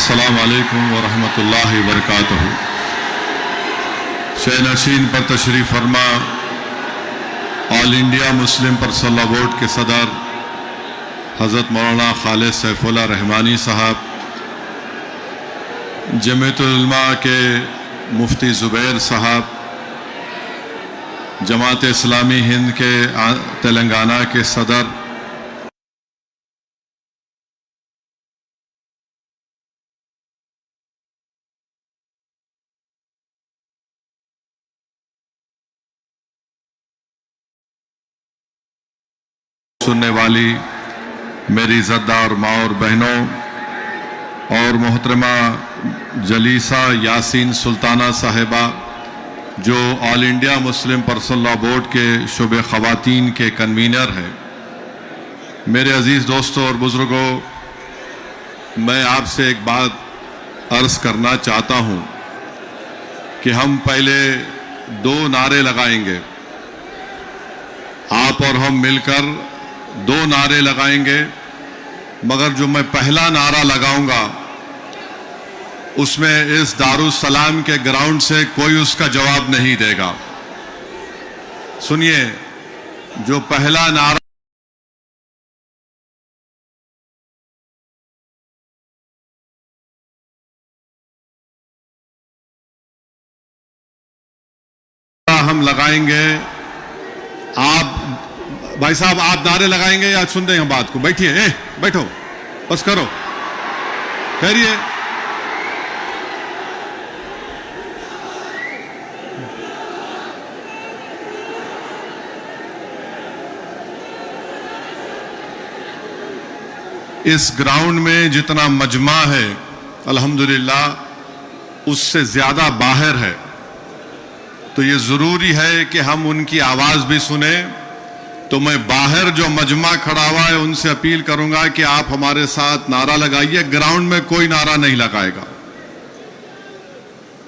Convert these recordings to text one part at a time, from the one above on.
अस्सलाम वालेकुम वरहमतुल्लाहि वबरकातुहू। शे नशीन पर तशरीफ़ फरमा all India Muslim personal board के सदर हज़रत मौलाना खालिद सैफुल्लाह रहमानी साहब, जमीयतुल उलमा के मुफ्ती ज़ुबैर साहब, जमात इस्लामी हिंद के तेलंगाना के सदर, सुनने वाली मेरी इज़्ज़तदार माँ और बहनों और मोहतरमा जलीसा यासीन सुल्ताना साहिबा, जो all India Muslim personal law board के शुबे ख़वातीन के कन्वीनर हैं, मेरे अज़ीज़ दोस्तों और बुज़ुर्गों, मैं आपसे एक बात अर्ज़ करना चाहता हूँ कि हम पहले दो नारे लगाएंगे, आप और हम मिलकर दो नारे लगाएंगे, मगर जो मैं पहला नारा लगाऊंगा उसमें इस दारुस्सलाम के ग्राउंड से कोई उसका जवाब नहीं देगा। सुनिए, जो पहला नारा हम लगाएंगे, आप भाई साहब आप नारे लगाएंगे या सुन रहे हैं बात को? बैठिए, बैठो, बस करो, करिए। इस ग्राउंड में जितना मजमा है अल्हम्दुलिल्लाह उससे ज्यादा बाहर है, तो ये जरूरी है कि हम उनकी आवाज भी सुने। तो मैं बाहर जो मजमा खड़ा हुआ है उनसे अपील करूंगा कि आप हमारे साथ नारा लगाइए। ग्राउंड में कोई नारा नहीं लगाएगा।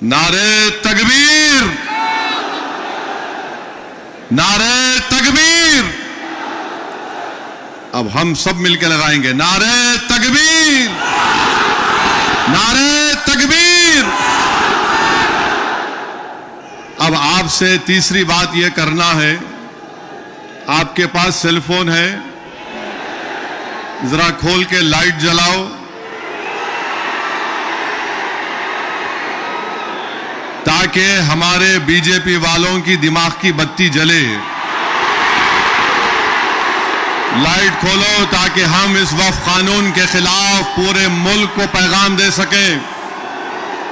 नारे तकबीर, नारे तकबीर। अब हम सब मिलकर लगाएंगे, नारे तकबीर, नारे तकबीर। अब आपसे तीसरी बात यह करना है, आपके पास सेलफोन है, जरा खोल के लाइट जलाओ, ताकि हमारे बीजेपी वालों की दिमाग की बत्ती जले। लाइट खोलो ताकि हम इस वक्फ कानून के खिलाफ पूरे मुल्क को पैगाम दे सकें।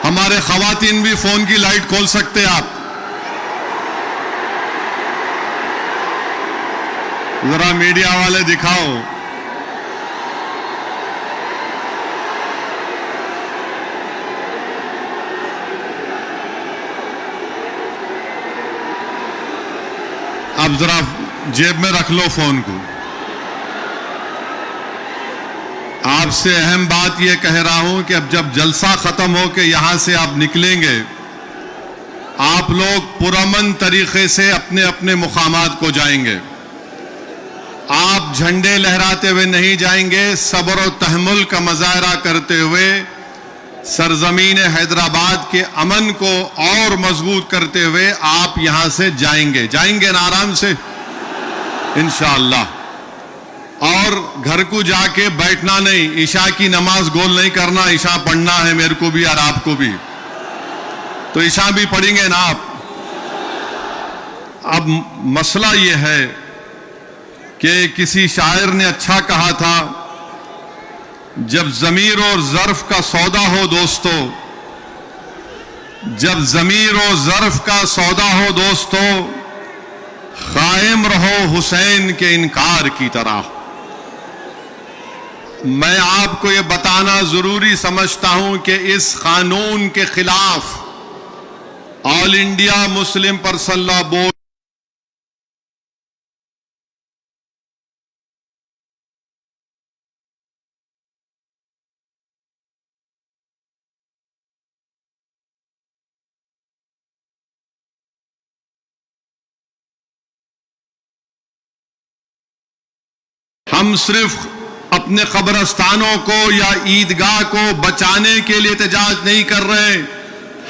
हमारे खवातीन भी फोन की लाइट खोल सकते हैं। आप जरा मीडिया वाले दिखाओ। अब जरा जेब में रख लो फोन को। आपसे अहम बात यह कह रहा हूं कि अब जब जलसा खत्म हो के यहां से आप निकलेंगे, आप लोग पुरअमन तरीके से अपने अपने मुकामात को जाएंगे। आप झंडे लहराते हुए नहीं जाएंगे, सब्र और तहम्मुल का मुजाहरा करते हुए सरजमीन हैदराबाद के अमन को और मजबूत करते हुए आप यहां से जाएंगे। जाएंगे ना आराम से इंशाअल्लाह। और घर को जाके बैठना नहीं, ईशा की नमाज गोल नहीं करना, ईशा पढ़ना है मेरे को भी और आपको भी, तो ईशा भी पढ़ेंगे ना आप। अब मसला यह है कि किसी शायर ने अच्छा कहा था, जब ज़मीर और ज़र्फ का सौदा हो दोस्तों, जब ज़मीर और ज़र्फ का सौदा हो दोस्तों, कायम रहो हुसैन के इनकार की तरह। मैं आपको यह बताना जरूरी समझता हूं कि इस कानून के खिलाफ all India Muslim personal law board हम सिर्फ अपने कब्रस्तानों को या ईदगाह को बचाने के लिए एहतजाज नहीं कर रहे।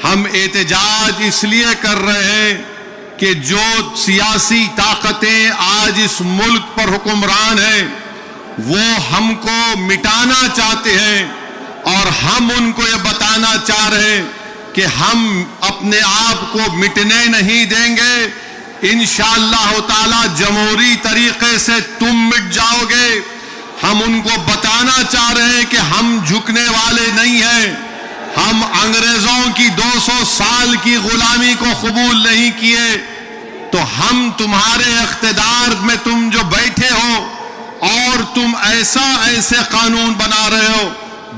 हम एहतजाज इसलिए कर रहे हैं कि जो सियासी ताकतें आज इस मुल्क पर हुक्मरान हैं वो हमको मिटाना चाहते हैं और हम उनको ये बताना चाह रहे हैं कि हम अपने आप को मिटने नहीं देंगे। इंशाअल्लाह ताला जमहूरी तरीके से तुम मिट जाओगे। हम उनको बताना चाह रहे हैं कि हम झुकने वाले नहीं हैं। हम अंग्रेजों की 200 साल की गुलामी को कबूल नहीं किए। तो हम तुम्हारे इख्तिदार में तुम जो बैठे हो और तुम ऐसे कानून बना रहे हो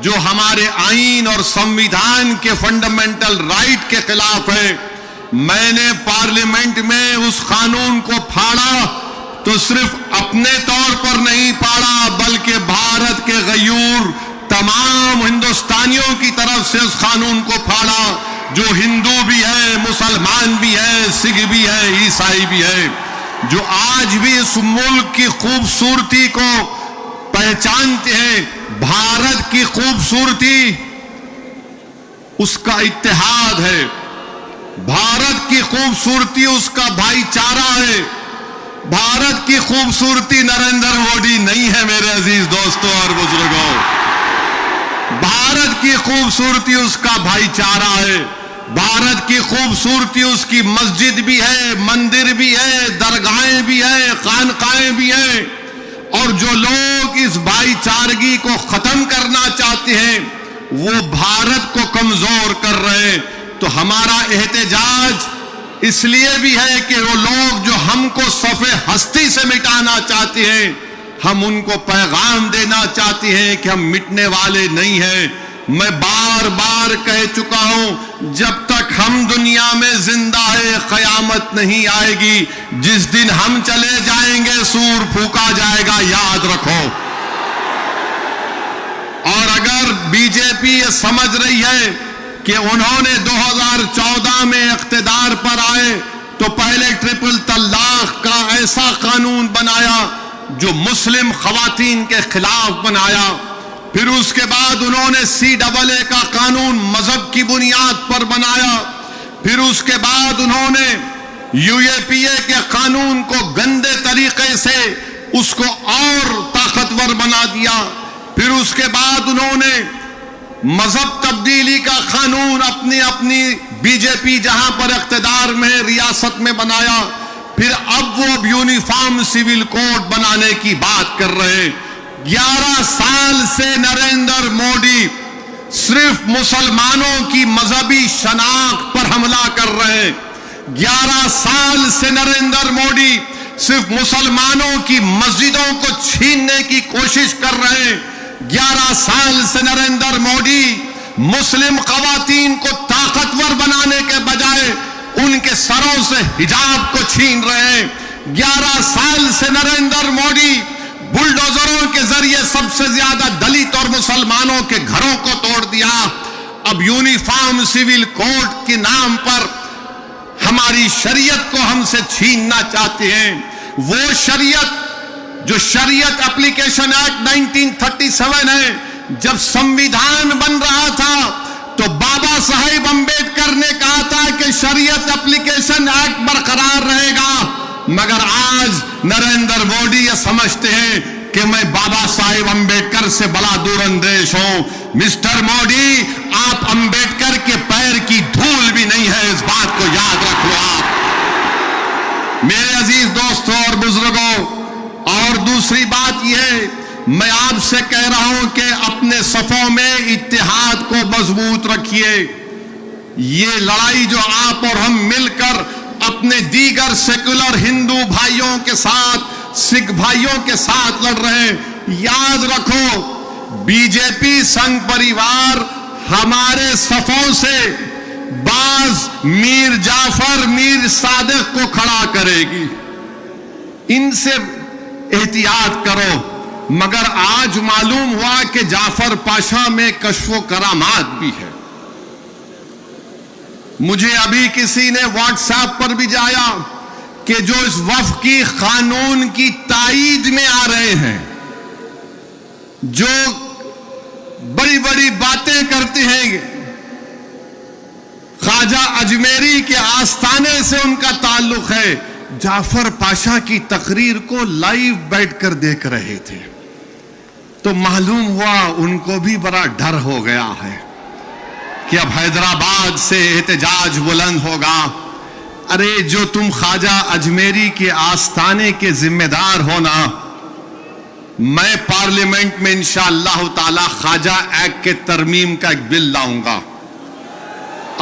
जो हमारे आईन और संविधान के फंडामेंटल राइट के खिलाफ है। मैंने पार्लियामेंट में उस कानून को फाड़ा तो सिर्फ अपने तौर पर नहीं फाड़ा बल्कि भारत के गयूर तमाम हिंदुस्तानियों की तरफ से उस कानून को फाड़ा, जो हिंदू भी है, मुसलमान भी है, सिख भी है, ईसाई भी है, जो आज भी इस मुल्क की खूबसूरती को पहचानते हैं। भारत की खूबसूरती उसका इत्तेहाद है, भारत की खूबसूरती उसका भाईचारा है। भारत की खूबसूरती नरेंद्र मोदी नहीं है मेरे अजीज दोस्तों और बुजुर्गों। भारत की खूबसूरती उसका भाईचारा है। भारत की खूबसूरती उसकी मस्जिद भी है, मंदिर भी है, दरगाहें भी है, खानकाएं भी है। और जो लोग इस भाईचारगी को खत्म करना चाहते हैं वो भारत को कमजोर कर रहे हैं। तो हमारा एहतजाज इसलिए भी है कि वो लोग जो हमको सफ़े हस्ती से मिटाना चाहते हैं, हम उनको पैगाम देना चाहते हैं कि हम मिटने वाले नहीं हैं। मैं बार बार कह चुका हूं, जब तक हम दुनिया में जिंदा है कयामत नहीं आएगी। जिस दिन हम चले जाएंगे सूर फूका जाएगा, याद रखो। और अगर बीजेपी ये समझ रही है कि उन्होंने 2014 में इख्तिदार पर आए तो पहले ट्रिपल तलाक का ऐसा कानून बनाया जो मुस्लिम खवातीन के खिलाफ बनाया, फिर उसके बाद उन्होंने CAA का कानून मजहब की बुनियाद पर बनाया, फिर उसके बाद उन्होंने UAPA के कानून को गंदे तरीके से उसको और ताकतवर बना दिया, फिर उसके बाद उन्होंने मजहब तब्दीली का कानून अपनी बीजेपी जहां पर इख्तिदार में रियासत में बनाया, फिर अब वो यूनिफॉर्म सिविल कोड बनाने की बात कर रहे हैं। 11 साल से नरेंद्र मोदी सिर्फ मुसलमानों की मजहबी शनाख्त पर हमला कर रहे हैं। 11 साल से नरेंद्र मोदी सिर्फ मुसलमानों की मस्जिदों को छीनने की कोशिश कर रहे हैं। 11 साल से नरेंद्र मोदी मुस्लिम खवातीन को ताकतवर बनाने के बजाय उनके सरों से हिजाब को छीन रहे हैं। 11 साल से नरेंद्र मोदी बुलडोजरों के जरिए सबसे ज्यादा दलित और मुसलमानों के घरों को तोड़ दिया। अब यूनिफॉर्म सिविल कोड के नाम पर हमारी शरीयत को हमसे छीनना चाहते हैं। वो शरीयत जो शरीयत एप्लीकेशन एक्ट 1937 है, जब संविधान बन रहा था तो बाबा साहेब अंबेडकर ने कहा था कि शरीयत एप्लीकेशन एक्ट बरकरार रहेगा, मगर आज नरेंद्र मोदी ये समझते हैं कि मैं बाबा साहेब अंबेडकर से बड़ा दूरंदेश हूं। मिस्टर मोदी, आप अंबेडकर के पैर की धूल भी नहीं है, इस बात को याद रखो आप मेरे अजीज दोस्तों और बुजुर्गों। और दूसरी बात यह, मैं आपसे कह रहा हूं कि अपने सफों में इत्तेहाद को मजबूत रखिए। ये लड़ाई जो आप और हम मिलकर अपने दीगर सेकुलर हिंदू भाइयों के साथ, सिख भाइयों के साथ लड़ रहे हैं, याद रखो बीजेपी संघ परिवार हमारे सफों से बाज मीर जाफर, मीर सादिक को खड़ा करेगी। इनसे एहतियात करो। मगर आज मालूम हुआ कि जाफर पाशा में कश्फो करामात भी है। मुझे अभी किसी ने व्हाट्सएप पर भी जाया कि जो इस वफ़ की कानून की ताईद में आ रहे हैं, जो बड़ी बड़ी बातें करते हैं, ख्वाजा अजमेरी के आस्थाने से उनका ताल्लुक है, जाफर पाशा की तकरीर को लाइव बैठकर देख रहे थे, तो मालूम हुआ उनको भी बड़ा डर हो गया है कि अब हैदराबाद से एहतजाज बुलंद होगा। अरे जो तुम ख्वाजा अजमेरी के आस्थाने के जिम्मेदार हो ना, मैं पार्लियामेंट में इंशाअल्लाह ताला ख्वाजा एक्ट के तरमीम का एक बिल लाऊंगा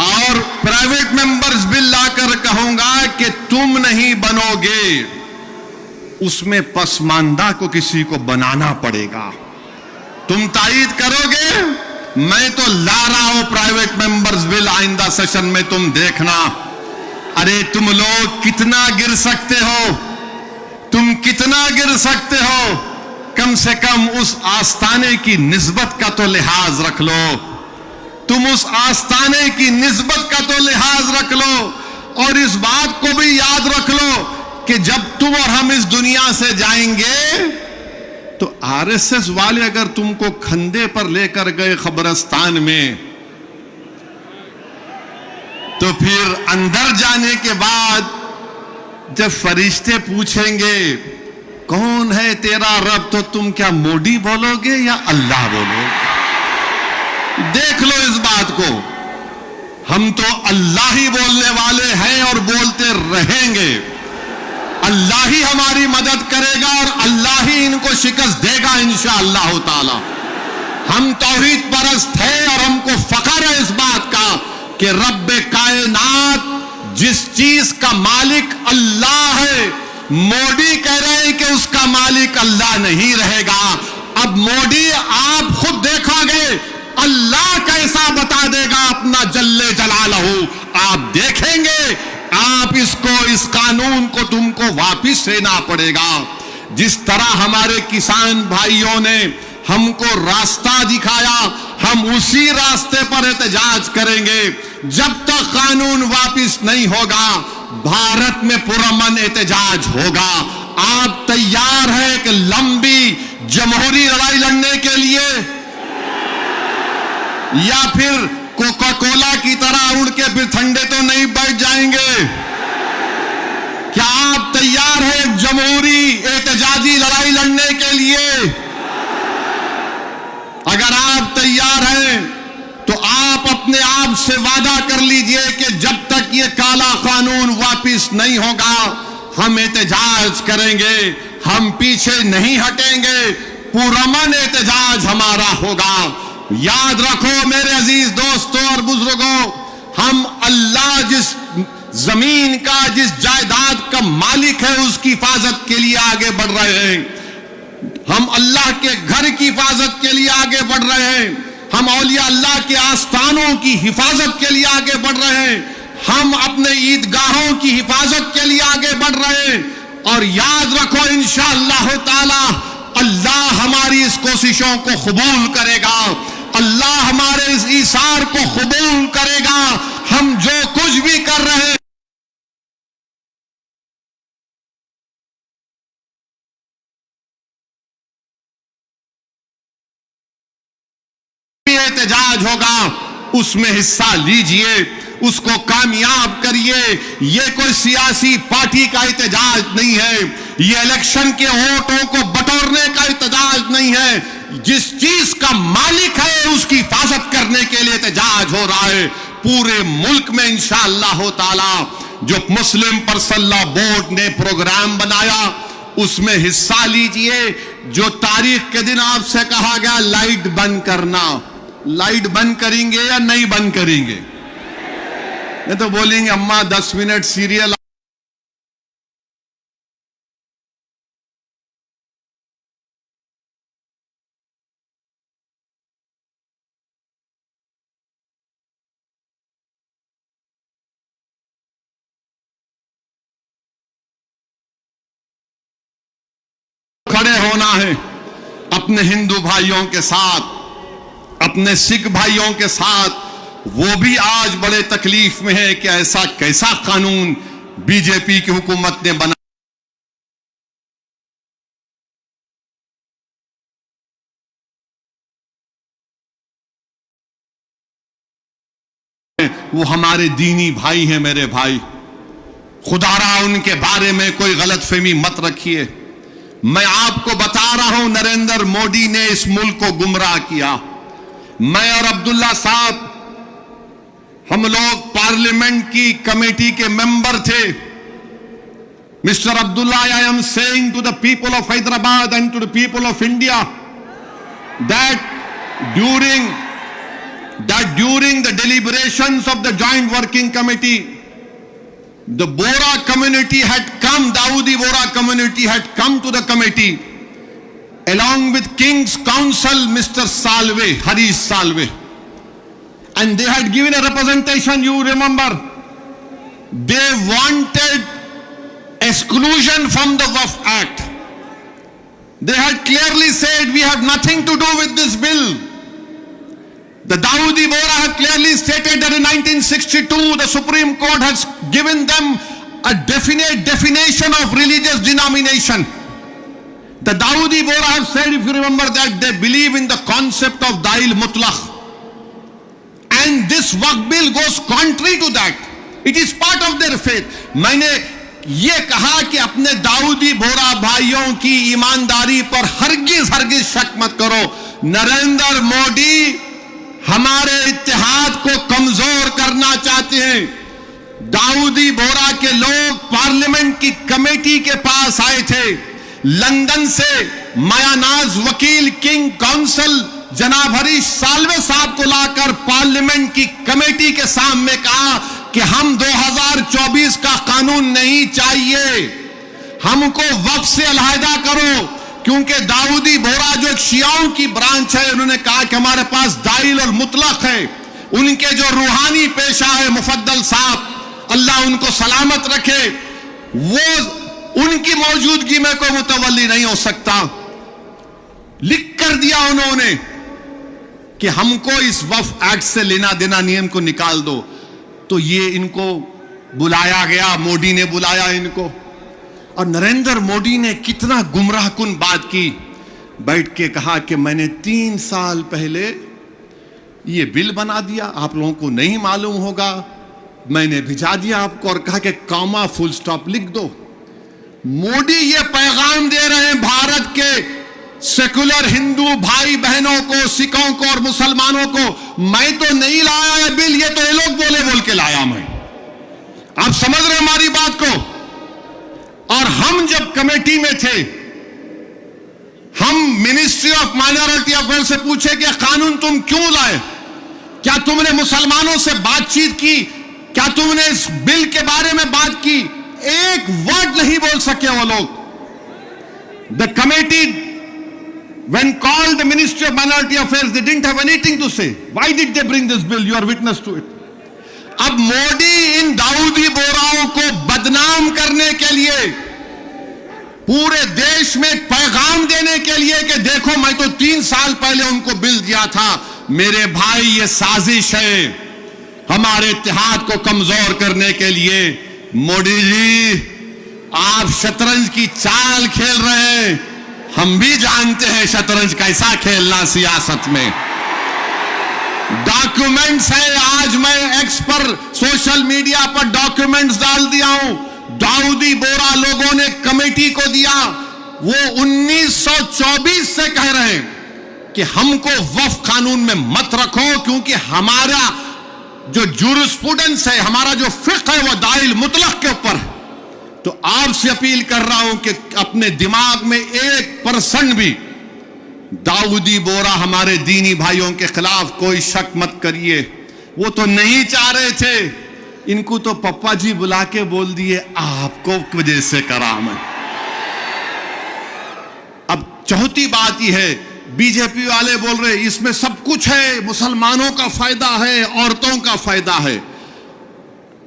और प्राइवेट मेंबर्स बिल लाकर कहूंगा कि तुम नहीं बनोगे, उसमें पसमानदा को किसी को बनाना पड़ेगा। तुम तायीद करोगे, मैं तो ला रहा हूं प्राइवेट मेंबर्स बिल आइंदा सेशन में, तुम देखना। अरे तुम लोग कितना गिर सकते हो, तुम कितना गिर सकते हो, कम से कम उस आस्थाने की निस्बत का तो लिहाज रख लो, तुम उस आस्थाने की निस्बत का तो लिहाज रख लो। और इस बात को भी याद रख लो कि जब तुम और हम इस दुनिया से जाएंगे तो आरएसएस वाले अगर तुमको खंदे पर लेकर गए कब्रिस्तान में, तो फिर अंदर जाने के बाद जब फरिश्ते पूछेंगे कौन है तेरा रब, तो तुम क्या मोदी बोलोगे या अल्लाह बोलोगे? देख लो इस बात को, हम तो अल्लाह ही बोलने वाले हैं और बोलते रहेंगे। अल्लाह ही हमारी मदद करेगा और अल्लाह ही इनको शिकस्त देगा इंशाअल्लाह ताला। हम तौहीद परस्त हैं और हमको फख्र है इस बात का कि रब्बे कायनात जिस चीज का मालिक अल्लाह है, मोदी कह रहे हैं कि उसका मालिक अल्लाह नहीं रहेगा। अब मोदी आप खुद देखोगे अल्लाह कैसा बता देगा अपना जल्ले जलालहू, आप देखेंगे। आप इस कानून को तुमको वापिस लेना पड़ेगा। जिस तरह हमारे किसान भाइयों ने हमको रास्ता दिखाया, हम उसी रास्ते पर एहतजाज करेंगे। जब तक कानून वापिस नहीं होगा, भारत में पुरअमन एहतजाज होगा। आप तैयार हैं कि लंबी जमहूरी लड़ाई लड़ने के लिए, या फिर कोका कोला की तरह उड़ के फिर ठंडे तो नहीं बैठ जाएंगे? क्या आप तैयार हैं जमहूरी एहतजाजी लड़ाई लड़ने के लिए? अगर आप तैयार हैं तो आप अपने आप से वादा कर लीजिए कि जब तक ये काला कानून वापिस नहीं होगा, हम एहतजाज करेंगे, हम पीछे नहीं हटेंगे, पुरअमन एहतजाज हमारा होगा। याद रखो मेरे अजीज दोस्तों और बुजुर्गों, हम अल्लाह जिस जमीन का, जिस जायदाद का मालिक है, उसकी हिफाजत के लिए आगे बढ़ रहे हैं। हम अल्लाह के घर की हिफाजत के लिए आगे बढ़ रहे हैं। हम औलिया अल्लाह के आस्थानों की हिफाजत के लिए आगे बढ़ रहे हैं। हम अपने ईदगाहों की हिफाजत के लिए आगे बढ़ रहे हैं। और याद रखो इंशाअल्लाह ताला अल्लाह हमारी इस कोशिशों को कबूल करेगा, अल्लाह हमारे इस ईसार को कबूल करेगा। हम जो कुछ भी कर रहे हैं एहतजाज होगा, उसमें हिस्सा लीजिए, उसको कामयाब करिए। ये कोई सियासी पार्टी का एहतजाज नहीं है, ये इलेक्शन के वोटों को बटोरने का एहतजाज नहीं है। जिस चीज का मालिक है उसकी हिफाजत करने के लिए एहतजाज हो रहा है पूरे मुल्क में इंशाअल्लाह ताला। जो मुस्लिम पर्सनल बोर्ड ने प्रोग्राम बनाया उसमें हिस्सा लीजिए। जो तारीख के दिन आपसे कहा गया लाइट बंद करना, लाइट बंद करेंगे या नहीं बंद करेंगे? नहीं तो बोलेंगे अम्मा 10 मिनट सीरियल खड़े होना है अपने हिंदू भाइयों के साथ, अपने सिख भाइयों के साथ। वो भी आज बड़े तकलीफ में है कि ऐसा कैसा कानून बीजेपी की हुकूमत ने बना वो हमारे दीनी भाई हैं मेरे भाई। खुदारा उनके बारे में कोई गलतफहमी मत रखिए। मैं आपको बता रहा हूं, नरेंद्र मोदी ने इस मुल्क को गुमराह किया। मैं और अब्दुल्ला साहब, हम लोग पार्लियामेंट की कमेटी के मेंबर थे। Mister Abdullah, I am saying to the people of Hyderabad and to the people of India that during the deliberations of the joint working committee, the Bora community had come, Dawoodi Bora community had come to the committee along with King's Counsel Mr. Salve, Harish Salve, and they had given a representation. You remember, they wanted exclusion from the Waqf Act. They had clearly said, we have nothing to do with this bill. The Dawoodi Bora have clearly stated that in 1962 the Supreme Court has given them a definite definition of religious denomination. The Dawoodi Bora have said, if you remember, that they believe in the concept of Dail Mutlaq. And this Waqf bill goes contrary to that. It is part of their faith. मैंने ये कहा कि अपने दाऊदी बोरा भाइयों की ईमानदारी पर हरगिज शक मत करो। नरेंद्र मोदी हमारे इत्तेहाद को कमजोर करना चाहते हैं। दाऊदी बोरा के लोग पार्लियामेंट की कमेटी के पास आए थे, लंदन से मायानाज वकील किंग काउंसिल जनाब हरीश साल्वे साहब को लाकर पार्लियामेंट की कमेटी के सामने कहा कि हम 2024 का कानून नहीं चाहिए, हमको वक्फ से अलहदा करो। क्योंकि दाऊदी बोरा जो एक शियाओं की ब्रांच है, उन्होंने कहा कि हमारे पास दाइल और मुतलक है। उनके जो रूहानी पेशा है मुफद्दल साहब, अल्लाह उनको सलामत रखे, वो उनकी मौजूदगी में कोई मुतवल्ली नहीं हो सकता। लिख कर दिया उन्होंने कि हमको इस वक्फ एक्ट से लेना देना, नियम को निकाल दो। तो ये इनको बुलाया गया, मोदी ने बुलाया इनको, और नरेंद्र मोदी ने कितना गुमराहकुन बात की। बैठ के कहा कि मैंने 3 साल पहले ये बिल बना दिया, आप लोगों को नहीं मालूम होगा, मैंने भिजा दिया आपको और कहा कि कॉमा फुल स्टॉप लिख दो। मोदी ये पैगाम दे रहे हैं भारत के सेकुलर हिंदू भाई बहनों को, सिखों को और मुसलमानों को, मैं तो नहीं लाया है बिल, ये तो ये लोग बोल के लाया मैं। आप समझ रहे हमारी बात को? और हम जब कमेटी में थे, हम मिनिस्ट्री ऑफ माइनॉरिटी अफेयर से पूछे कि कानून तुम क्यों लाए, क्या तुमने मुसलमानों से बातचीत की, क्या तुमने इस बिल के बारे में बात की? एक वर्ड नहीं बोल सके वो लोग। The committee when called the Ministry of Minority Affairs, they didn't have anything to say. Why did they bring this bill? You are witness to it. अब मोदी इन दाऊदी बोराओं को बदनाम करने के लिए, पूरे देश में पैगाम देने के लिए कि देखो मैं तो 3 साल पहले उनको बिल दिया था। मेरे भाई, ये साजिश है हमारे इत्तेहाद को कमजोर करने के लिए। मोदी जी, आप शतरंज की चाल खेल रहे हैं, हम भी जानते हैं शतरंज कैसा खेलना सियासत में। डॉक्यूमेंट्स है, आज मैं एक्स पर सोशल मीडिया पर डॉक्यूमेंट्स डाल दिया हूं। दाऊदी बोरा लोगों ने कमेटी को दिया, वो 1924 से कह रहे हैं कि हमको वक्फ कानून में मत रखो, क्योंकि हमारा जो जुरिस्प्रूडेंस है, हमारा जो फिक्र है, वो दाइल मुतलक के ऊपर है। तो आपसे अपील कर रहा हूं कि अपने दिमाग में 1% भी दाऊदी बोरा हमारे दीनी भाइयों के खिलाफ कोई शक मत करिए। वो तो नहीं चाह रहे थे, इनको तो पप्पा जी बुला के बोल दिए आपको वजह से करा मैं। अब चौथी बात यह है, बीजेपी वाले बोल रहे इसमें सब कुछ है, मुसलमानों का फायदा है, औरतों का फायदा है।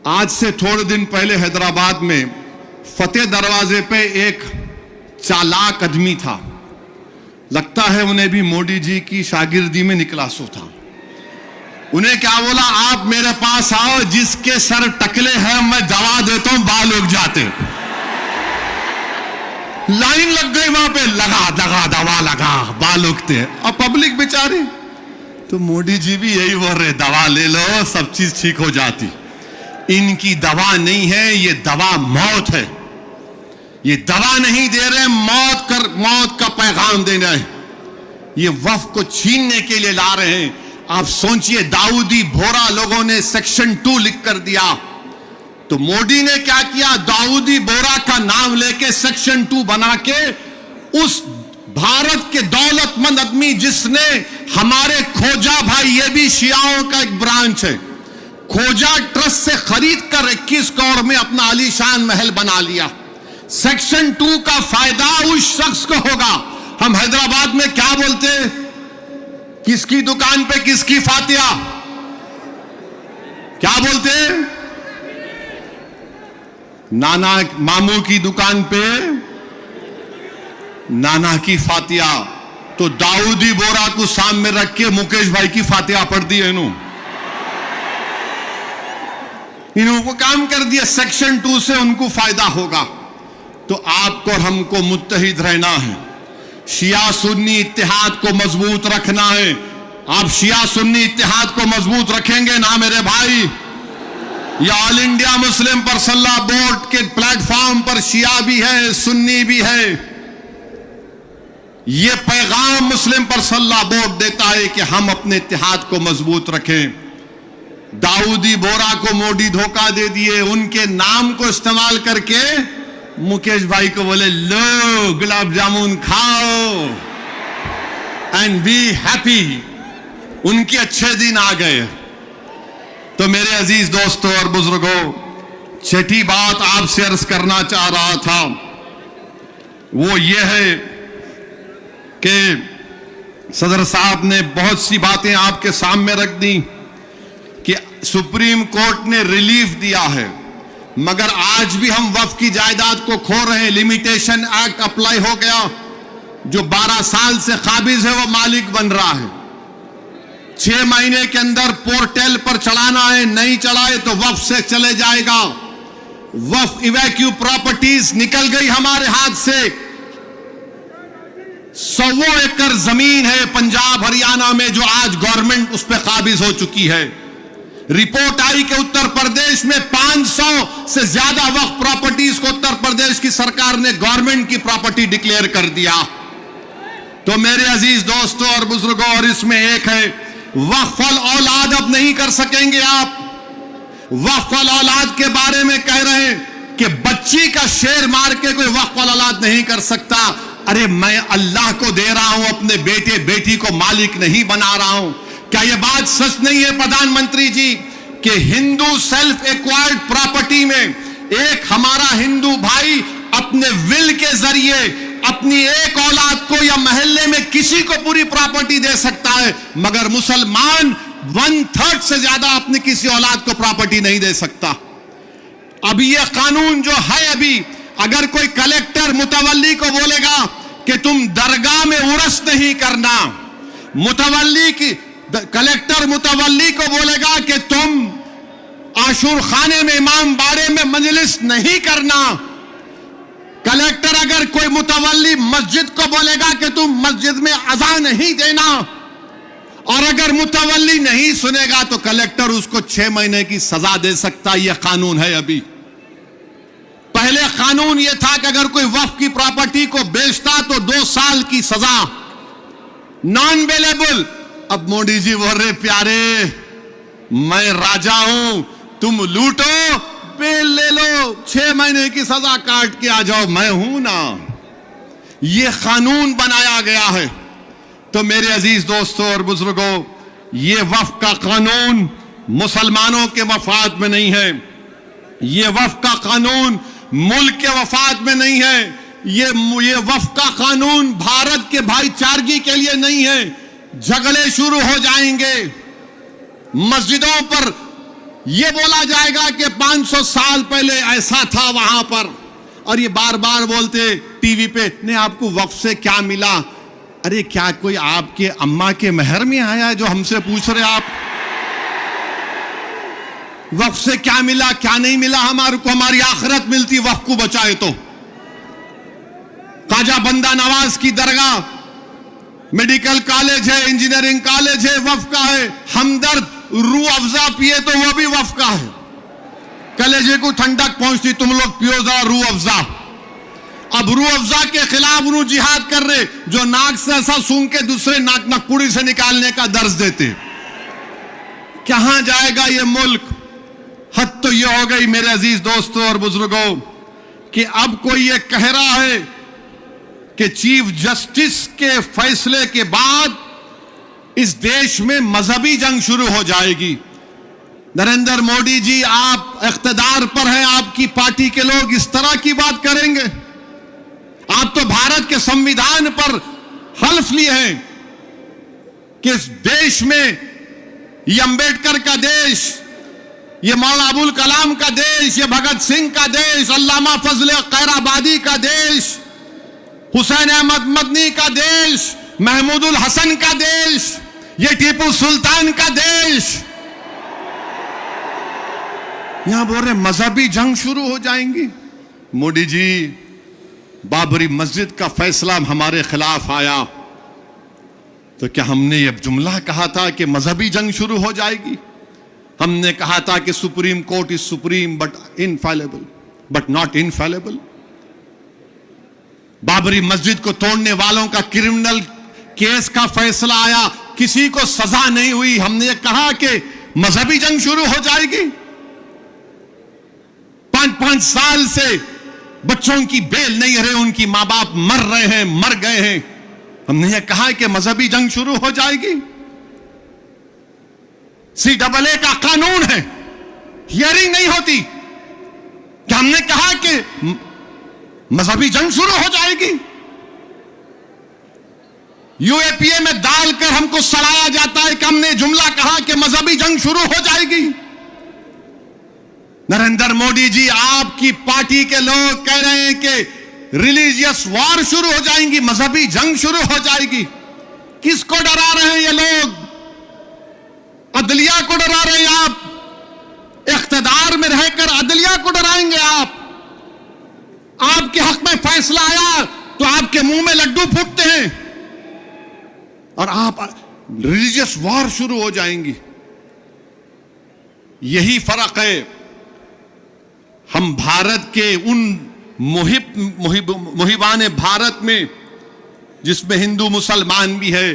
आज से थोड़े दिन पहले हैदराबाद में फतेह दरवाजे पे एक चालाक आदमी था, लगता है उन्हें भी मोदी जी की शागिर्दी में निकला सो था। उन्हें क्या बोला, आप मेरे पास आओ, जिसके सर टकले हैं मैं दवा देता हूं, बाल उग जाते। लाइन लग गई वहां पे, लगा दवा लगा, बाल उगते। अब पब्लिक बेचारी तो मोदी जी भी यही बोल रहे, दवा ले लो सब चीज ठीक हो जाती। इनकी दवा नहीं है, ये दवा मौत है। ये दवा नहीं दे रहे, मौत का पैगाम देना है। ये वक्फ को छीनने के लिए ला रहे हैं। आप सोचिए, दाऊदी बोहरा लोगों ने सेक्शन 2 लिख कर दिया, तो मोदी ने क्या किया, दाऊदी बोहरा का नाम लेके सेक्शन 2 बना के उस भारत के दौलतमंद आदमी जिसने हमारे खोजा भाई, ये भी शियाओं का एक ब्रांच है, खोजा ट्रस्ट से खरीद कर 21 करोड़ में अपना आलीशान महल बना लिया। सेक्शन 2 का फायदा उस शख्स को होगा। हम हैदराबाद में क्या बोलते, किसकी दुकान पे किसकी फातिया, क्या बोलते, नाना मामू की दुकान पे नाना की फातिया। तो दाऊदी बोहरा को सामने रख के मुकेश भाई की फातिया पढ़ दी है इन्होंने काम कर दिया। सेक्शन 2 से उनको फायदा होगा। तो आपको और हमको मुत्तहिद रहना है, शिया सुन्नी इत्तेहाद को मजबूत रखना है। आप शिया सुन्नी इत्तेहाद को मजबूत रखेंगे ना मेरे भाई? ये all India Muslim personal board के प्लेटफॉर्म पर शिया भी है, सुन्नी भी है। ये पैगाम मुस्लिम पर्सनल बोर्ड देता है कि हम अपने इत्तेहाद को मजबूत रखें। दाऊदी बोहरा को मोदी धोखा दे दिए, उनके नाम को इस्तेमाल करके मुकेश भाई को बोले लो गुलाब जामुन खाओ एंड बी हैप्पी। उनके अच्छे दिन आ गए। तो मेरे अजीज दोस्तों और बुजुर्गों, छठी बात आपसे अर्ज करना चाह रहा था वो ये है कि सदर साहब ने बहुत सी बातें आपके सामने रख दी कि सुप्रीम कोर्ट ने रिलीफ दिया है, मगर आज भी हम वक्फ की जायदाद को खो रहे हैं। लिमिटेशन एक्ट अप्लाई हो गया, जो 12 साल से काबिज है वो मालिक बन रहा है। 6 महीने के अंदर पोर्टल पर चढ़ाना है, नहीं चढ़ाए तो वक्फ से चले जाएगा। वक्फ इवैक्यू प्रॉपर्टीज निकल गई हमारे हाथ से। 100 एकड़ जमीन है पंजाब हरियाणा में जो आज गवर्नमेंट उस पर काबिज हो चुकी है। रिपोर्ट आई कि उत्तर प्रदेश में 500 से ज्यादा वक्फ प्रॉपर्टीज को उत्तर प्रदेश की सरकार ने गवर्नमेंट की प्रॉपर्टी डिक्लेयर कर दिया। तो मेरे अजीज दोस्तों और बुजुर्गों, और इसमें एक है वक्फ अल औलाद अब नहीं कर सकेंगे आप। वक्फ अल औलाद के बारे में कह रहे हैं कि बच्ची का शेर मार के कोई वक्फ अल औलाद नहीं कर सकता। अरे मैं अल्लाह को दे रहा हूं, अपने बेटे बेटी को मालिक नहीं बना रहा हूं। क्या यह बात सच नहीं है प्रधानमंत्री जी कि हिंदू सेल्फ एक्वायर्ड प्रॉपर्टी में एक हमारा हिंदू भाई अपने विल के जरिए अपनी एक औलाद को या मोहल्ले में किसी को पूरी प्रॉपर्टी दे सकता है, मगर मुसलमान 1/3 से ज्यादा अपनी किसी औलाद को प्रॉपर्टी नहीं दे सकता। अभी यह कानून जो है, अभी अगर कोई कलेक्टर मुतवल्ली को बोलेगा कि तुम दरगाह में उर्स नहीं करना, कलेक्टर मुतवल्ली को बोलेगा कि तुम आशूर खाने में इमाम बाड़े में मजलिस नहीं करना, कलेक्टर अगर कोई मुतवल्ली मस्जिद को बोलेगा कि तुम मस्जिद में अज़ान नहीं देना, और अगर मुतवल्ली नहीं सुनेगा तो कलेक्टर उसको 6 महीने की सजा दे सकता। यह कानून है। अभी पहले कानून यह था कि अगर कोई वक्फ की प्रॉपर्टी को बेचता तो 2 साल की सजा, नॉन बेलेबल। अब मोदी जी बोल रहे प्यारे मैं राजा हूं, तुम लूटो बेल ले लो, 6 महीने की सजा काट के आ जाओ, मैं हूं ना। यह कानून बनाया गया है। तो मेरे अजीज दोस्तों और बुजुर्गों, यह वक्फ का कानून मुसलमानों के मफाद में नहीं है। यह वक्फ का कानून मुल्क के वफाद में नहीं है। यह वक्फ का कानून भारत के भाईचारगी के लिए नहीं है। झगड़े शुरू हो जाएंगे। मस्जिदों पर यह बोला जाएगा कि 500 साल पहले ऐसा था वहां पर, और ये बार बार बोलते टीवी पे, नहीं आपको वक्फ से क्या मिला? अरे क्या कोई आपके अम्मा के महर में आया जो हमसे पूछ रहे आप वक्फ से क्या मिला क्या नहीं मिला? हमारे को हमारी आखिरत मिलती वक्फ को बचाए तो। ख्वाजा बंदा नवाज की दरगाह मेडिकल कॉलेज है, इंजीनियरिंग कॉलेज है, वफ का है। हमदर्द रूह अफ़ज़ा पिए तो वो भी वफ का है। कलेजे को ठंडक पहुंचती, तुम लोग पियो जरा रूह अफ़ज़ा। अब रूह अफ़ज़ा के खिलाफ उन्होंने जिहाद कर रहे, जो नाक से ऐसा सूंघ के दूसरे नाक नकपुड़ी से निकालने का दर्ज देते। कहां जाएगा ये मुल्क? हद तो ये हो गई मेरे अजीज दोस्तों और बुजुर्गों कि अब कोई ये कह रहा है कि चीफ जस्टिस के फैसले के बाद इस देश में मजहबी जंग शुरू हो जाएगी। नरेंद्र मोदी जी, आप इख्तिदार पर हैं, आपकी पार्टी के लोग इस तरह की बात करेंगे? आप तो भारत के संविधान पर हल्फ लिए हैं कि इस देश में ये अंबेडकर का देश, ये मौलाना अबुल कलाम का देश, ये भगत सिंह का देश, अल्लामा फजल खैराबादी का देश, हुसैन अहमद मदनी का देश, महमूदुल हसन का देश, ये टीपू सुल्तान का देश। यहां बोल रहे मजहबी जंग शुरू हो जाएंगी। मोदी जी, बाबरी मस्जिद का फैसला हमारे खिलाफ आया तो क्या हमने ये जुमला कहा था कि मजहबी जंग शुरू हो जाएगी? हमने कहा था कि supreme court is supreme but infallible, but not infallible. Babri मस्जिद को तोड़ने वालों का क्रिमिनल केस का फैसला आया, किसी को सजा नहीं हुई। हमने कहा कि मजहबी जंग शुरू हो जाएगी। 5-5 साल से बच्चों की बेल नहीं रहे, उनकी मां बाप मर रहे हैं, मर गए हैं। हमने यह कहा कि मजहबी जंग शुरू हो जाएगी। CAA का कानून है, हियरिंग नहीं होती। क्या हमने कहा कि मजहबी जंग शुरू हो जाएगी? UAPA में डालकर हमको सड़ाया जाता है कि हमने जुमला कहा कि मजहबी जंग शुरू हो जाएगी। नरेंद्र मोदी जी, आपकी पार्टी के लोग कह रहे हैं कि रिलीजियस वॉर शुरू हो जाएंगी, मजहबी जंग शुरू हो जाएगी। किसको डरा रहे हैं ये लोग? अदलिया को डरा रहे हैं आप। इख्तिदार में रहकर अदलिया को डराएंगे आप। आपके हक में फैसला आया तो आपके मुंह में लड्डू फूटते हैं और आप रिलीजियस वॉर शुरू हो जाएंगी। यही फर्क है हम भारत के उन मुहिबान भारत में जिसमें हिंदू मुसलमान भी है।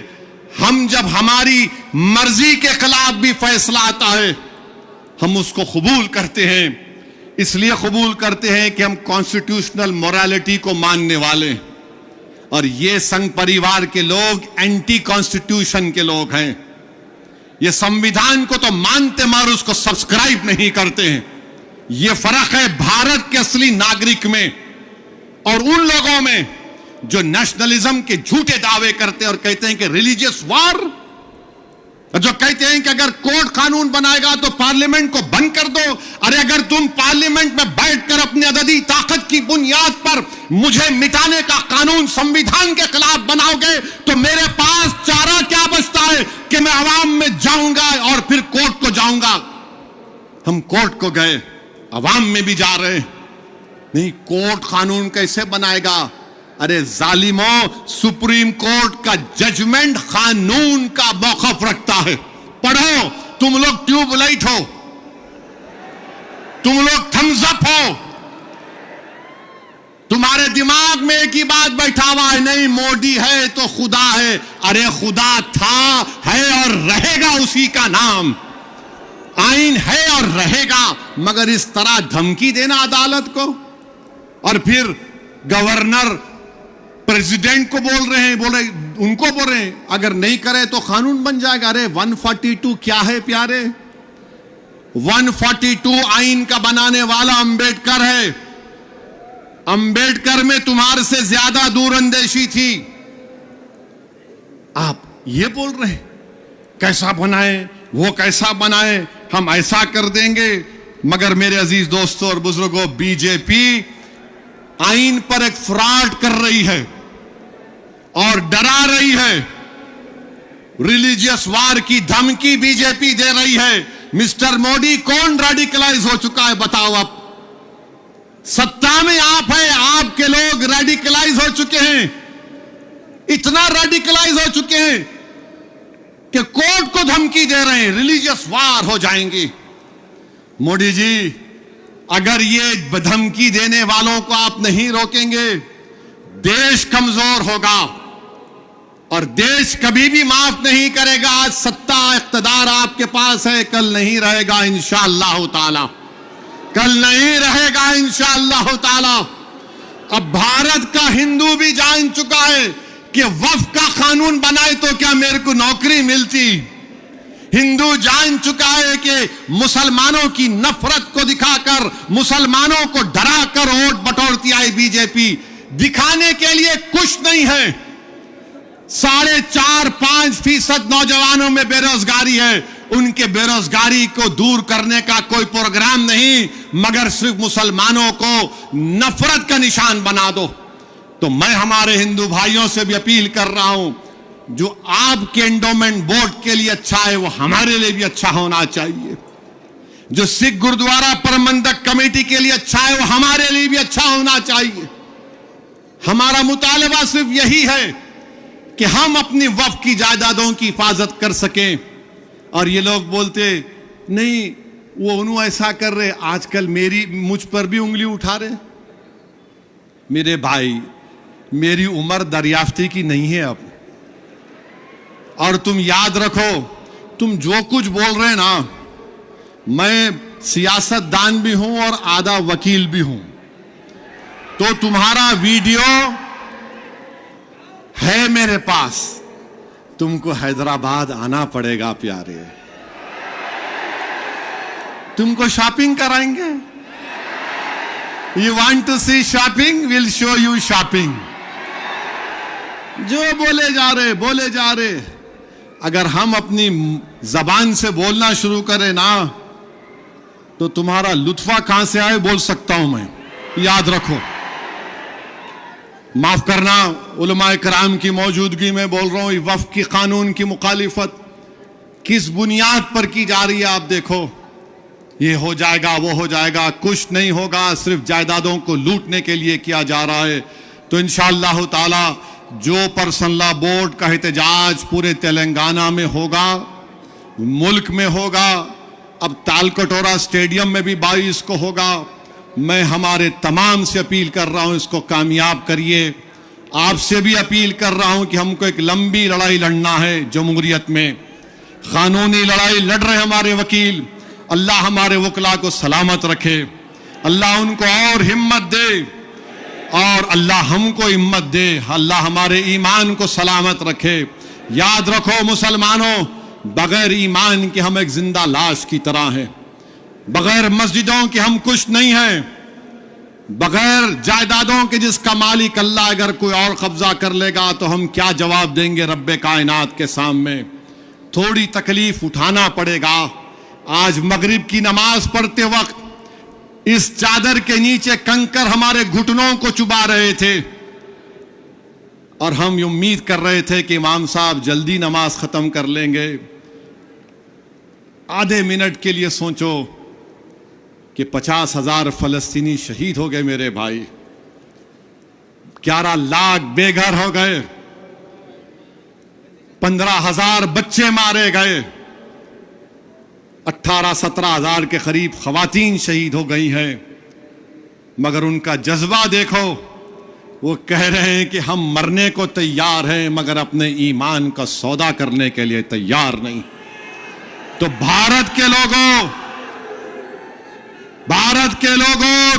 हम जब हमारी मर्जी के खिलाफ भी फैसला आता है हम उसको कबूल करते हैं। इसलिए कबूल करते हैं कि हम कॉन्स्टिट्यूशनल मोरालिटी को मानने वाले हैं और ये संघ परिवार के लोग एंटी कॉन्स्टिट्यूशन के लोग हैं। ये संविधान को तो मानते मगर उसको सब्सक्राइब नहीं करते हैं। ये फर्क है भारत के असली नागरिक में और उन लोगों में जो नेशनलिज्म के झूठे दावे करते हैं और कहते हैं कि रिलीजियस वॉर, जो कहते हैं कि अगर कोर्ट कानून बनाएगा तो पार्लियामेंट को बंद कर दो। अरे अगर तुम पार्लियामेंट में बैठकर अपनी अददी ताकत की बुनियाद पर मुझे मिटाने का कानून संविधान के खिलाफ बनाओगे तो मेरे पास चारा क्या बचता है कि मैं अवाम में जाऊंगा और फिर कोर्ट को जाऊंगा। हम कोर्ट को गए, अवाम में भी जा रहे नहीं। कोर्ट कानून कैसे बनाएगा? अरे जालिमों, सुप्रीम कोर्ट का जजमेंट कानून का मौकफ रखता है। पढ़ो, तुम लोग ट्यूबलाइट हो, तुम लोग थम्स अप हो। तुम्हारे दिमाग में एक ही बात बैठा हुआ है, नहीं मोदी है तो खुदा है। अरे खुदा था, है और रहेगा उसी का नाम। आइन है और रहेगा, मगर इस तरह धमकी देना अदालत को और फिर गवर्नर प्रेसिडेंट को बोल रहे हैं, उनको बोल रहे हैं अगर नहीं करे तो कानून बन जाएगा। अरे 142 क्या है प्यारे? 142 आइन का बनाने वाला अंबेडकर है। अंबेडकर में तुम्हारे से ज्यादा दूरअंदेशी थी। आप ये बोल रहे हैं कैसा बनाए, वो कैसा बनाए, हम ऐसा कर देंगे। मगर मेरे अजीज दोस्तों और बुजुर्गों, बीजेपी आइन पर एक फ्रॉड कर रही है और डरा रही है। रिलीजियस वार की धमकी बीजेपी दे रही है। मिस्टर मोदी, कौन रेडिकलाइज हो चुका है बताओ? आप सत्ता में आप हैं, आपके लोग रेडिकलाइज हो चुके हैं। इतना रेडिकलाइज हो चुके हैं कि कोर्ट को धमकी दे रहे हैं, रिलीजियस वार हो जाएंगी। मोदी जी, अगर ये धमकी देने वालों को आप नहीं रोकेंगे, देश कमजोर होगा और देश कभी भी माफ नहीं करेगा। आज सत्ता इख्तिदार आपके पास है, कल नहीं रहेगा इंशाअल्लाह ताला, कल नहीं रहेगा इंशाअल्लाह ताला। अब भारत का हिंदू भी जान चुका है कि वक्फ का कानून बनाए तो क्या मेरे को नौकरी मिलती। हिंदू जान चुका है कि मुसलमानों की नफरत को दिखाकर, मुसलमानों को डराकर वोट बटोरती आई बीजेपी। दिखाने के लिए कुछ नहीं है। 4.5-5% नौजवानों में बेरोजगारी है, उनके बेरोजगारी को दूर करने का कोई प्रोग्राम नहीं, मगर सिर्फ मुसलमानों को नफरत का निशान बना दो। तो मैं हमारे हिंदू भाइयों से भी अपील कर रहा हूं, जो आपके एंडोमेंट बोर्ड के लिए अच्छा है वो हमारे लिए भी अच्छा होना चाहिए। जो सिख गुरुद्वारा प्रबंधक कमेटी के लिए अच्छा है वो हमारे लिए भी अच्छा होना चाहिए। हमारा मुतालबा सिर्फ यही है कि हम अपनी वक्फ की जायदादों की हिफाजत कर सकें। और ये लोग बोलते नहीं वो उन्होंने ऐसा कर रहे, आजकल मुझ पर भी उंगली उठा रहे। मेरे भाई, मेरी उम्र दरियाफ्ती की नहीं है अब, और तुम याद रखो, तुम जो कुछ बोल रहे ना, मैं सियासतदान भी हूं और आधा वकील भी हूं। तो तुम्हारा वीडियो है मेरे पास, तुमको हैदराबाद आना पड़ेगा प्यारे, तुमको शॉपिंग कराएंगे। You want to see shopping, will show you shopping. जो बोले जा रहे, अगर हम अपनी जबान से बोलना शुरू करें ना, तो तुम्हारा लुत्फा कहां से आए बोल सकता हूं मैं, याद रखो। माफ करना, उलमाए कराम की मौजूदगी में बोल रहा हूं। वक्फ की कानून की मुखालिफत किस बुनियाद पर की जा रही है आप देखो। ये हो जाएगा, वो हो जाएगा, कुछ नहीं होगा, सिर्फ जायदादों को लूटने के लिए किया जा रहा है। तो इंशाअल्लाह ताला जो पर्सनल लॉ बोर्ड का एहतजाज पूरे तेलंगाना में होगा, मुल्क में होगा, अब तालकटोरा स्टेडियम में भी 22 को होगा। मैं हमारे तमाम से अपील कर रहा हूं, इसको कामयाब करिए। आपसे भी अपील कर रहा हूं कि हमको एक लंबी लड़ाई लड़ना है जमहूरियत में, कानूनी लड़ाई लड़ रहे हमारे वकील। अल्लाह हमारे वकला को सलामत रखे, अल्लाह उनको और हिम्मत दे, और अल्लाह हमको हिम्मत दे, अल्लाह हमारे ईमान को सलामत रखे। याद रखो मुसलमानों, बगैर ईमान के हम एक जिंदा लाश की तरह हैं, बगैर मस्जिदों के हम कुछ नहीं हैं, बगैर जायदादों के जिसका मालिक अल्लाह अगर कोई और कब्जा कर लेगा तो हम क्या जवाब देंगे रब्बे कायनात के सामने। थोड़ी तकलीफ उठाना पड़ेगा। आज मगरिब की नमाज पढ़ते वक्त इस चादर के नीचे कंकर हमारे घुटनों को चुबा रहे थे, और हम ये उम्मीद कर रहे थे कि इमाम साहब जल्दी नमाज खत्म कर लेंगे। आधे मिनट के लिए सोचो कि 50,000 फलस्तीनी शहीद हो गए मेरे भाई, 11 लाख बेघर हो गए, 15,000 बच्चे मारे गए, 18-17,000 के करीब खवातीन शहीद हो गई हैं। मगर उनका जज्बा देखो, वो कह रहे हैं कि हम मरने को तैयार हैं मगर अपने ईमान का सौदा करने के लिए तैयार नहीं। तो भारत के लोगों,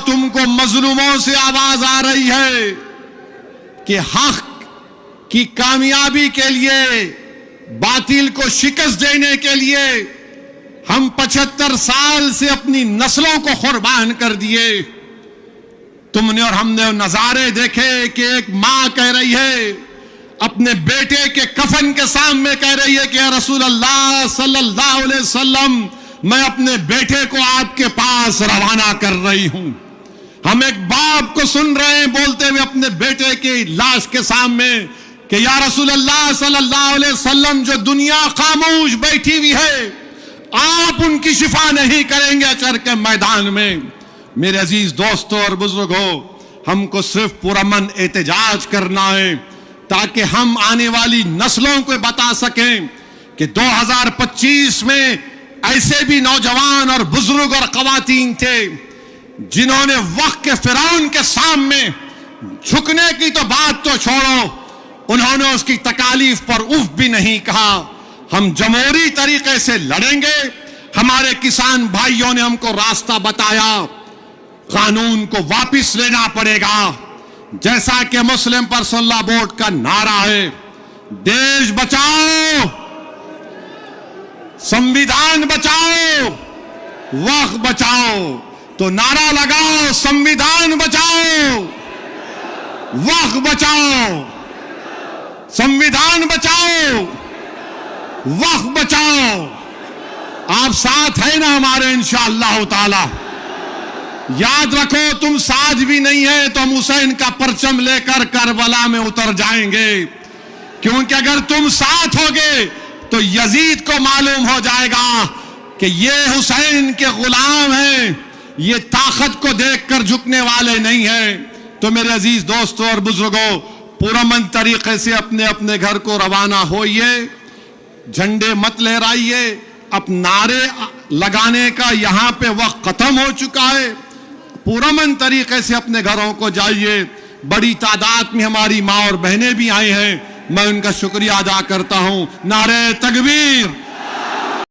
तुमको मजलूमों से आवाज आ रही है कि हक की कामयाबी के लिए, बातिल को शिकस्त देने के लिए हम 75 साल से अपनी नस्लों को कुर्बान कर दिए। तुमने और हमने नजारे देखे कि एक मां कह रही है अपने बेटे के कफन के सामने, कह रही है कि या रसूल अल्लाह सल्लल्लाहु अलैहि वसल्लम, मैं अपने बेटे को आपके पास रवाना कर रही हूं। हम एक बाप को सुन रहे हैं बोलते हुए अपने बेटे की लाश के सामने कि या रसूल अल्लाह सल्लल्लाहु अलैहि वसल्लम, जो दुनिया खामोश बैठी हुई है, आप उनकी शिफा नहीं करेंगे अचर के मैदान में। मेरे अजीज दोस्तों और बुजुर्गों, हमको सिर्फ पुरअमन एहतजाज करना है, ताकि हम आने वाली नस्लों को बता सकें कि 2025 में ऐसे भी नौजवान और बुजुर्ग और खवातीन थे जिन्होंने वक्त के फिरौन के सामने झुकने की तो बात तो छोड़ो, उन्होंने उसकी तकालीफ पर उफ भी नहीं कहा। हम जमहूरी तरीके से लड़ेंगे। हमारे किसान भाइयों ने हमको रास्ता बताया, कानून को वापस लेना पड़ेगा। जैसा कि मुस्लिम पर्सनल लॉ बोर्ड का नारा है, देश बचाओ, संविधान बचाओ, वक्त बचाओ। तो नारा लगाओ, संविधान बचाओ, वक्त बचाओ, संविधान बचाओ, वक्त बचाओ। आप साथ है ना हमारे इंशाअल्लाह ताला। याद रखो, तुम साथ भी नहीं है तो हम हुसैन का परचम लेकर करबला में उतर जाएंगे, क्योंकि अगर तुम साथ होगे तो यजीद को मालूम हो जाएगा कि ये हुसैन के गुलाम हैं, ये ताकत को देखकर झुकने वाले नहीं हैं। तो मेरे अजीज दोस्तों और बुजुर्गों, पुरअमन तरीके से अपने अपने घर को रवाना होइए, झंडे मत लहराइए। अब नारे लगाने का यहां पे वक्त खत्म हो चुका है। पुरअमन तरीके से अपने घरों को जाइए। बड़ी तादाद में हमारी माँ और बहनें भी आई हैं, मैं उनका शुक्रिया अदा करता हूं। नारे तकबीर,